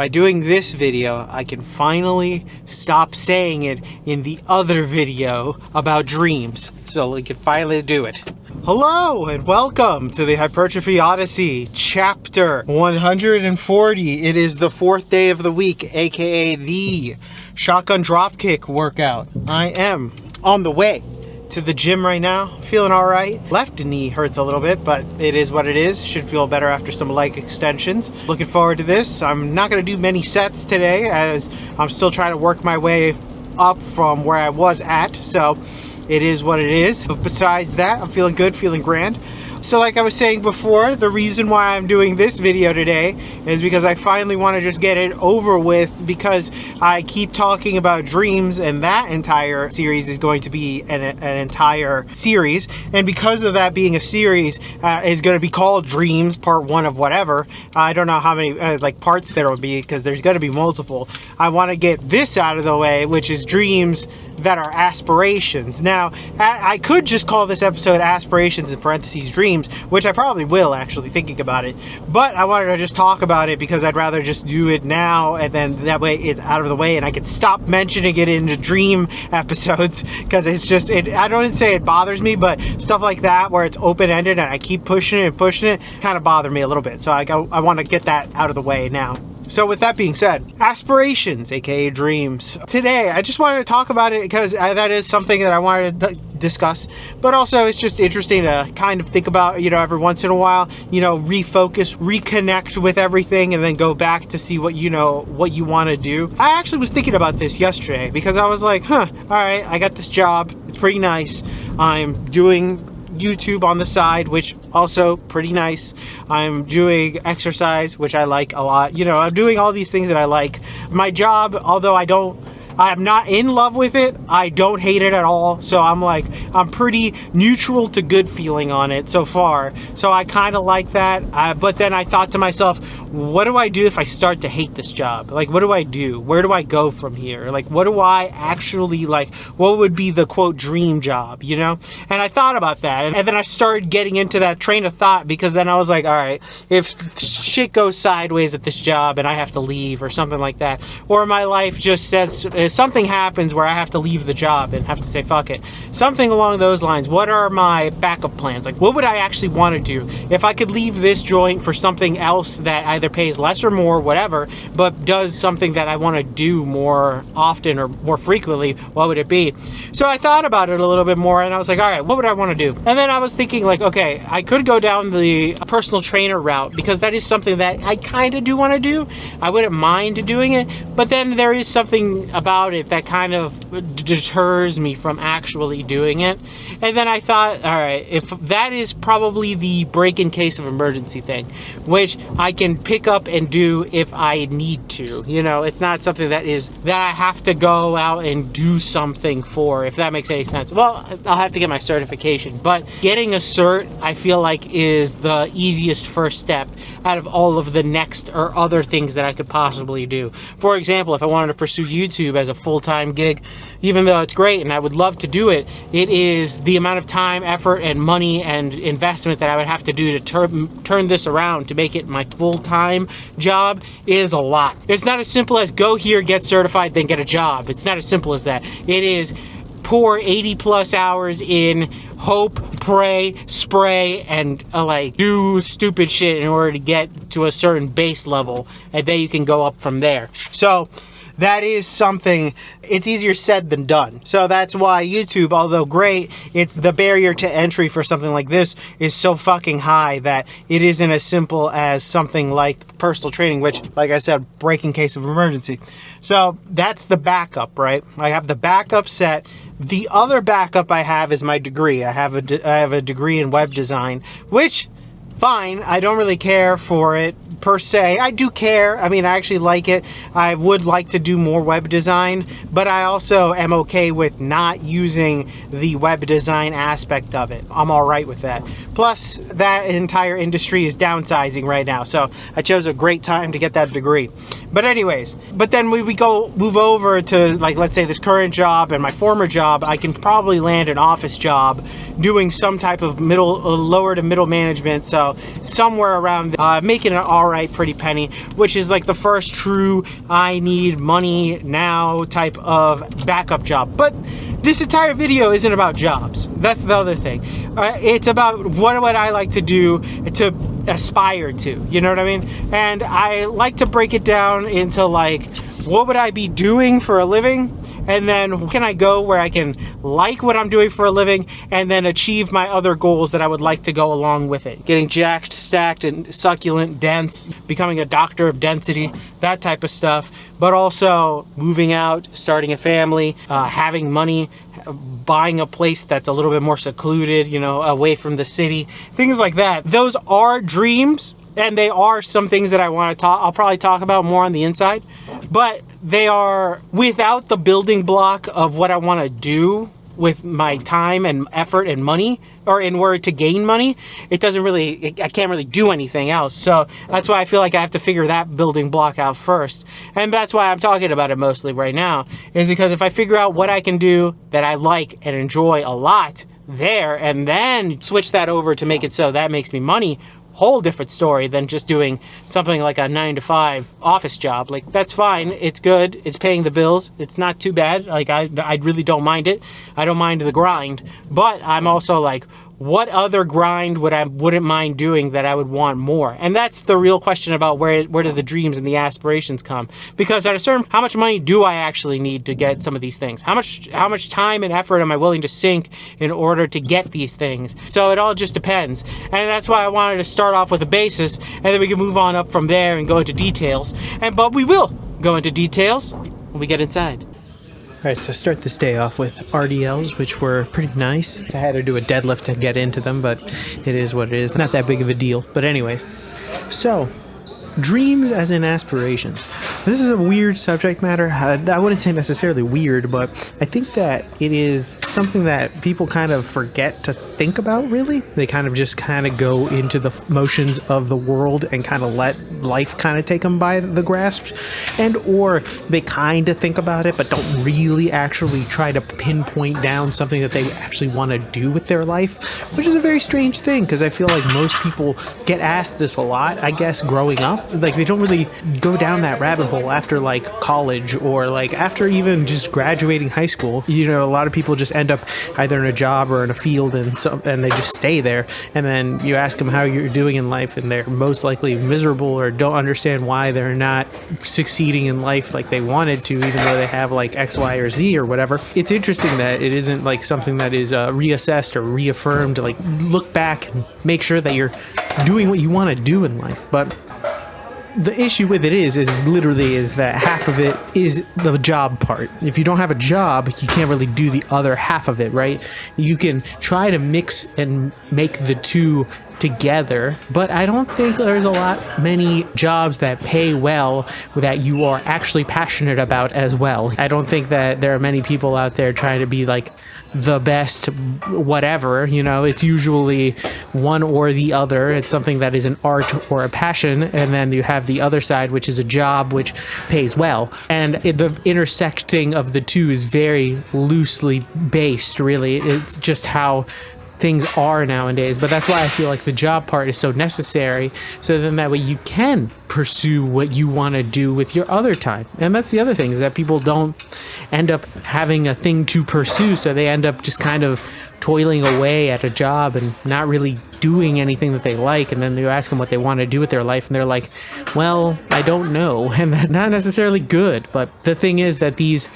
by doing this video, I can finally stop saying it in the other video about dreams. So we can finally do it. Hello and welcome to the Hypertrophy Odyssey, chapter 140. It is the 4th day of the week, aka the shotgun dropkick workout. I am on the way to the gym right now, feeling all right. Left knee hurts a little bit, but it is what it is. Should feel better after some leg extensions. Looking forward to this. I'm not gonna do many sets today as I'm still trying to work my way up from where I was at, so it is what it is. But besides that, I'm feeling good, feeling grand. So like I was saying before, the reason why I'm doing this video today is because I finally want to just get it over with, because I keep talking about dreams and that entire series is going to be an entire series. And because of that being a series, is going to be called Dreams Part 1 of whatever. I don't know how many like parts there will be because there's going to be multiple. I want to get this out of the way, which is dreams that are aspirations. Now, I could just call this episode Aspirations in parentheses Dreams, which I probably will, actually, thinking about it. But I wanted to just talk about it because I'd rather just do it now, and then that way it's out of the way and I can stop mentioning it in the dream episodes, because it's just, I don't say it bothers me, but stuff like that where it's open-ended and I keep pushing it and pushing it kind of bother me a little bit. So I want to get that out of the way now. So with that being said, aspirations, aka dreams. Today, I just wanted to talk about it because that is something that I wanted to discuss, but also it's just interesting to kind of think about, every once in a while, refocus, reconnect with everything, and then go back to see what what you want to do. I actually was thinking about this yesterday because I was like, all right, I got this job. It's pretty nice. I'm doing YouTube on the side, which also pretty nice. I'm doing exercise, which I like a lot. I'm doing all these things that I like. My job, although I'm not in love with it, I don't hate it at all. So I'm pretty neutral to good feeling on it so far. So I kind of like that. But then I thought to myself, what do I do if I start to hate this job? Like, what do I do? Where do I go from here? Like, what do I actually what would be the quote dream job, And I thought about that. And then I started getting into that train of thought, because then I was like, all right, if shit goes sideways at this job and I have to leave or something like that, or my life just says, something happens where I have to leave the job and have to say fuck it, something along those lines, what are my backup plans? Like, what would I actually want to do if I could leave this joint for something else that either pays less or more, whatever, but does something that I want to do more often or more frequently? What would it be? So I thought about it a little bit more, and I was like, all right, what would I want to do? And then I was thinking, like, okay, I could go down the personal trainer route, because that is something that I kind of do want to do. I wouldn't mind doing it, but then there is something about it that kind of deters me from actually doing it. And then I thought, all right, if that is probably the break in case of emergency thing, which I can pick up and do if I need to, it's not something that I have to go out and do something for, if that makes any sense. Well, I'll have to get my certification, but getting a cert, I feel like, is the easiest first step out of all of the next or other things that I could possibly do. For example, if I wanted to pursue YouTube as a full-time gig, even though it's great and I would love to do it, it is the amount of time, effort, and money and investment that I would have to do to turn this around to make it my full-time job is a lot. It's not as simple as go here, get certified, then get a job. It's not as simple as that. It is pour 80 plus hours in, hope, pray, spray, and do stupid shit in order to get to a certain base level, and then you can go up from there. So that is something, it's easier said than done. So that's why YouTube, although great, it's the barrier to entry for something like this is so fucking high that it isn't as simple as something like personal training, which, like I said, break in case of emergency. So that's the backup, right? I have the backup set. The other backup I have is my degree. I have a degree in web design, which, fine, I don't really care for it per se. I do care. I mean, I actually like it. I would like to do more web design, but I also am okay with not using the web design aspect of it. I'm all right with that. Plus, that entire industry is downsizing right now, so I chose a great time to get that degree. But anyways, but then we move over to, like, let's say this current job and my former job, I can probably land an office job doing some type of lower to middle management. So So somewhere around making an alright pretty penny, which is like the first true I need money now type of backup job. But this entire video isn't about jobs. That's the other thing. It's about what would I like to do to aspire to, you know what I mean? And I like to break it down into like, what would I be doing for a living? And then can I go where I can like what I'm doing for a living and then achieve my other goals that I would like to go along with it? Getting jacked, stacked, and succulent, dense, becoming a doctor of density, that type of stuff. But also moving out, starting a family, having money, buying a place that's a little bit more secluded, you know, away from the city, things like that. Those are dreams. And they are some things that I want to talk, I'll probably talk about more on the inside, but they are without the building block of what I want to do with my time and effort and money, or in order to gain money. It doesn't really, I can't really do anything else. So that's why I feel like I have to figure that building block out first. And that's why I'm talking about it mostly right now, is because if I figure out what I can do that I like and enjoy a lot there, and then switch that over to make it so that makes me money, whole different story than just doing something like a 9-to-5 office job. Like, that's fine, it's good, it's paying the bills, it's not too bad. Like, I really don't mind it. I don't mind the grind, but I'm also like, what other grind wouldn't mind doing that I would want more? And that's the real question about where do the dreams and the aspirations come? Because at a certain, how much money do I actually need to get some of these things? How much time and effort am I willing to sink in order to get these things? So it all just depends. And that's why I wanted to start off with a basis, and then we can move on up from there and go into details. But we will go into details when we get inside. Alright, so start this day off with RDLs, which were pretty nice. I had to do a deadlift to get into them, but it is what it is. Not that big of a deal. But anyways, so dreams as in aspirations. This is a weird subject matter. I wouldn't say necessarily weird, but I think that it is something that people kind of forget to think about, really. They kind of just kind of go into the motions of the world and kind of let life kind of take them by the grasp. And or they kind of think about it, but don't really actually try to pinpoint down something that they actually want to do with their life, which is a very strange thing, because I feel like most people get asked this a lot, I guess, growing up. Like, they don't really go down that rabbit hole after like college, or like after even just graduating high school. You know, a lot of people just end up either in a job or in a field, and they just stay there. And then you ask them how you're doing in life, and they're most likely miserable or don't understand why they're not succeeding in life like they wanted to, even though they have like X, Y, or Z or whatever. It's interesting that it isn't like something that is reassessed or reaffirmed to like look back and make sure that you're doing what you want to do in life. But the issue with it is that half of it is the job part. If you don't have a job, you can't really do the other half of it, right? You can try to mix and make the two together, but I don't think there's many jobs that pay well that you are actually passionate about as well. I don't think that there are many people out there trying to be like the best whatever, you know. It's usually one or the other. It's something that is an art or a passion, and then you have the other side, which is a job which pays well. And the intersecting of the two is very loosely based, really. It's just how things are nowadays. But that's why I feel like the job part is so necessary, so then that way you can pursue what you want to do with your other time. And that's the other thing, is that people don't end up having a thing to pursue, so they end up just kind of toiling away at a job and not really doing anything that they like. And then you ask them what they want to do with their life, and they're like, well, I don't know. And that's not necessarily good. But the thing is that these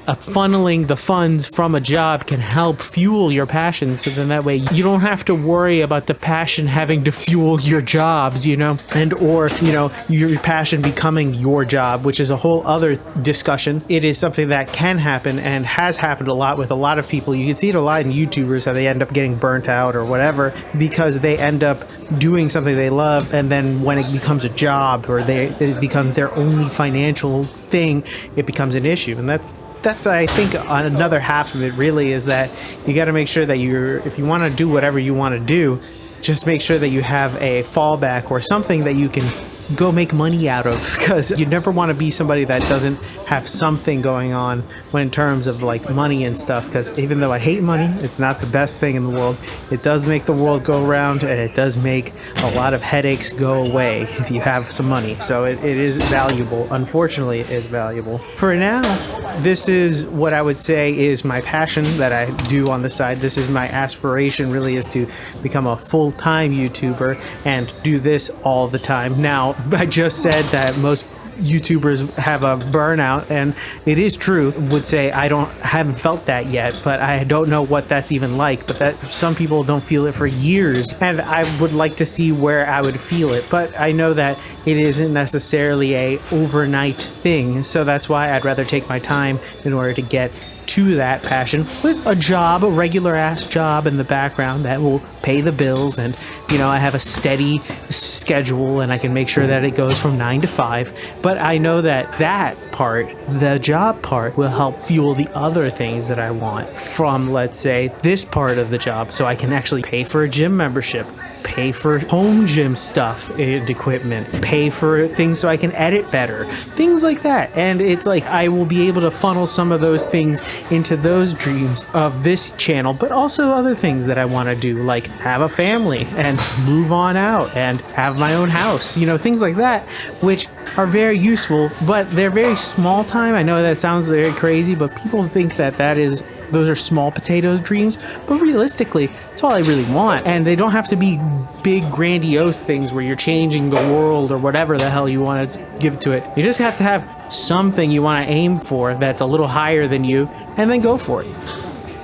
funneling the funds from a job can help fuel your passion, so then that way you don't have to worry about the passion having to fuel your jobs, you know, and or, you know, your passion becoming your job, which is a whole other discussion. It is something that can happen and has happened a lot with a lot of people. You can see it a lot in YouTubers, how they end up getting burnt out or whatever because they end up doing something they love, and then when it becomes a job or it becomes their only financial thing, it becomes an issue. And that's I think on another half of it really, is that you got to make sure that if you want to do whatever you want to do, just make sure that you have a fallback or something that you can go make money out of, because you never want to be somebody that doesn't have something going on when in terms of like money and stuff, because even though I hate money, it's not the best thing in the world. It does make the world go round, and it does make a lot of headaches go away if you have some money. So it is valuable. Unfortunately, it is valuable. For now, this is what I would say is my passion that I do on the side. This is my aspiration, really, is to become a full-time YouTuber and do this all the time. Now, I just said that most YouTubers have a burnout, and it is true. Would say I haven't felt that yet, but I don't know what that's even like. But that some people don't feel it for years, and I would like to see where I would feel it. But I know that it isn't necessarily a overnight thing, so that's why I'd rather take my time in order to get to that passion with a job, a regular ass job in the background that will pay the bills, and I have a steady schedule and I can make sure that it goes from 9 to 5. But I know that part, the job part, will help fuel the other things that I want from, let's say, this part of the job, so I can actually pay for a gym membership, pay for home gym stuff and equipment, pay for things so I can edit better, things like that. And it's like I will be able to funnel some of those things into those dreams of this channel, but also other things that I want to do, like have a family and move on out and have my own house, things like that, which are very useful, but they're very small time. I know that sounds very crazy, but people think that those are small potato dreams, but realistically, it's all I really want. And they don't have to be big, grandiose things where you're changing the world or whatever the hell you want to give to it. You just have to have something you want to aim for that's a little higher than you, and then go for it.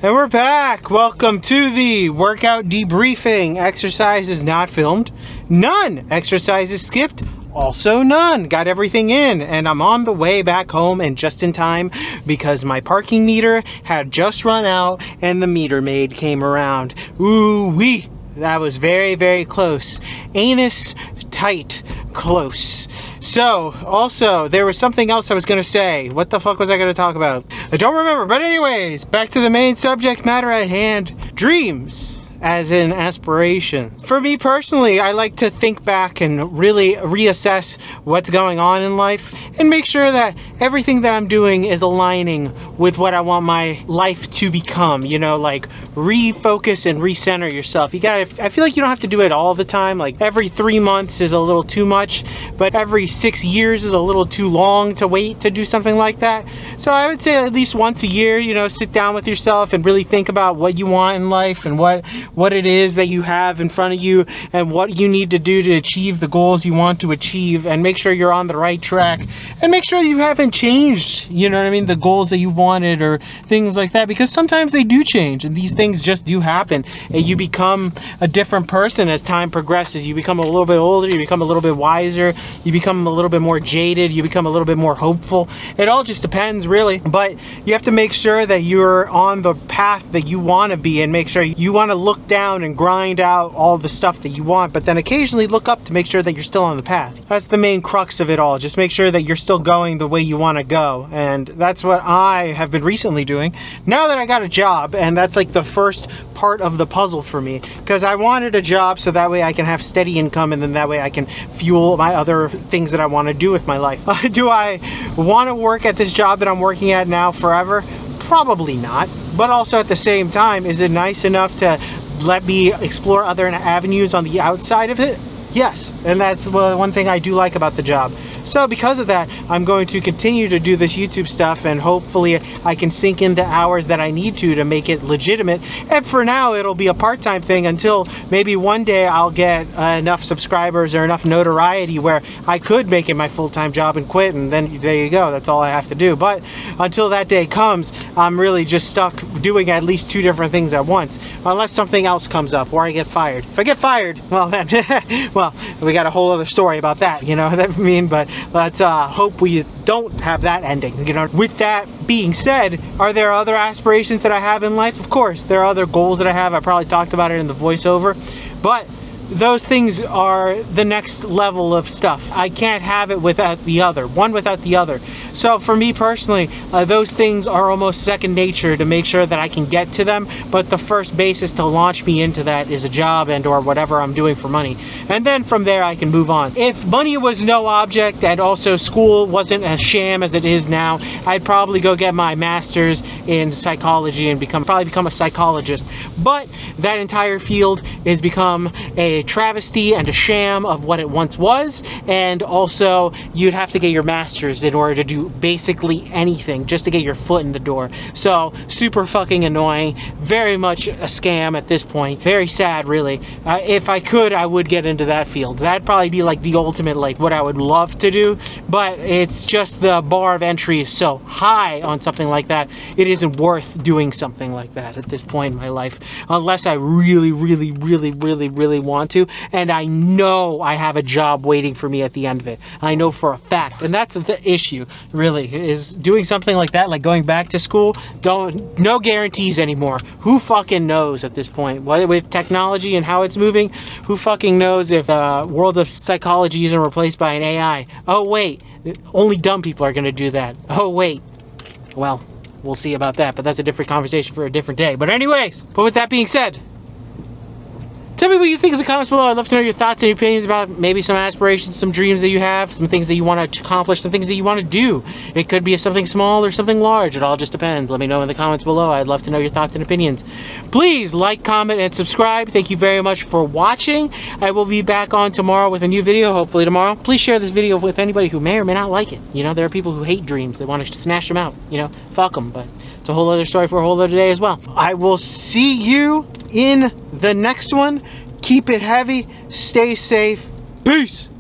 And we're back. Welcome to the workout debriefing. Exercise is not filmed. None. Exercise is skipped. Also none. Got everything in, and I'm on the way back home, and just in time because my parking meter had just run out and the meter maid came around. Ooh wee. That was very, very close. Anus tight close. So, also, there was something else I was going to say. What the fuck was I going to talk about? I don't remember. But anyways, back to the main subject matter at hand. Dreams. As in aspirations. For me personally, I like to think back and really reassess what's going on in life and make sure that everything that I'm doing is aligning with what I want my life to become. Like refocus and recenter yourself. I feel like you don't have to do it all the time. Like every 3 months is a little too much, but every 6 years is a little too long to wait to do something like that. So I would say at least once a year, sit down with yourself and really think about what you want in life and what it is that you have in front of you and what you need to do to achieve the goals you want to achieve, and make sure you're on the right track, and make sure you haven't changed, the goals that you wanted or things like that, because sometimes they do change and these things just do happen, and you become a different person as time progresses. You become a little bit older, you become a little bit wiser, you become a little bit more jaded, you become a little bit more hopeful. It all just depends, really, but you have to make sure that you're on the path that you want to be, and make sure you want to look down and grind out all the stuff that you want, but then occasionally look up to make sure that you're still on the path. That's the main crux of it all. Just make sure that you're still going the way you want to go, and that's what I have been recently doing now that I got a job. And that's like the first part of the puzzle for me, because I wanted a job so that way I can have steady income, and then that way I can fuel my other things that I want to do with my life. Do I want to work at this job that I'm working at now forever? Probably not. But also at the same time, is it nice enough to let me explore other avenues on the outside of it? Yes, and that's one thing I do like about the job. So because of that, I'm going to continue to do this YouTube stuff, and hopefully I can sink in the hours that I need to make it legitimate. And for now, it'll be a part-time thing until maybe one day I'll get enough subscribers or enough notoriety where I could make it my full-time job and quit, and then there you go, that's all I have to do. But until that day comes, I'm really just stuck doing at least 2 different things at once, unless something else comes up or I get fired. If I get fired, well then, well, we got a whole other story about that, what I mean? But let's hope we don't have that ending, With that being said, are there other aspirations that I have in life? Of course, there are other goals that I have. I probably talked about it in the voiceover, but those things are the next level of stuff. I can't have it without the other, one without the other. So for me personally, those things are almost second nature to make sure that I can get to them, but the first basis to launch me into that is a job and or whatever I'm doing for money. And then from there I can move on. If money was no object and also school wasn't a sham as it is now, I'd probably go get my master's in psychology and probably become a psychologist. But that entire field has become a travesty and a sham of what it once was, and also you'd have to get your master's in order to do basically anything just to get your foot in the door. So super fucking annoying, very much a scam at this point. Very sad, really. If I could, I would get into that field. That'd probably be like the ultimate, like what I would love to do, but it's just the bar of entry is so high on something like that, it isn't worth doing something like that at this point in my life, unless I really want to, and I know I have a job waiting for me at the end of it. I know for a fact, and that's the issue, really, is doing something like that, like going back to school. No guarantees anymore. Who fucking knows at this point? With technology and how it's moving, who fucking knows if the world of psychology isn't replaced by an AI? Oh wait, only dumb people are gonna do that. Oh wait, well, we'll see about that, but that's a different conversation for a different day. But anyways, but with that being said, tell me what you think in the comments below. I'd love to know your thoughts and opinions about maybe some aspirations, some dreams that you have, some things that you want to accomplish, some things that you want to do. It could be something small or something large. It all just depends. Let me know in the comments below. I'd love to know your thoughts and opinions. Please like, comment, and subscribe. Thank you very much for watching. I will be back on tomorrow with a new video, hopefully tomorrow. Please share this video with anybody who may or may not like it. You know, there are people who hate dreams. They want to smash them out. You know, fuck them. But it's a whole other story for a whole other day as well. I will see you in the next one. Keep it heavy, stay safe, peace!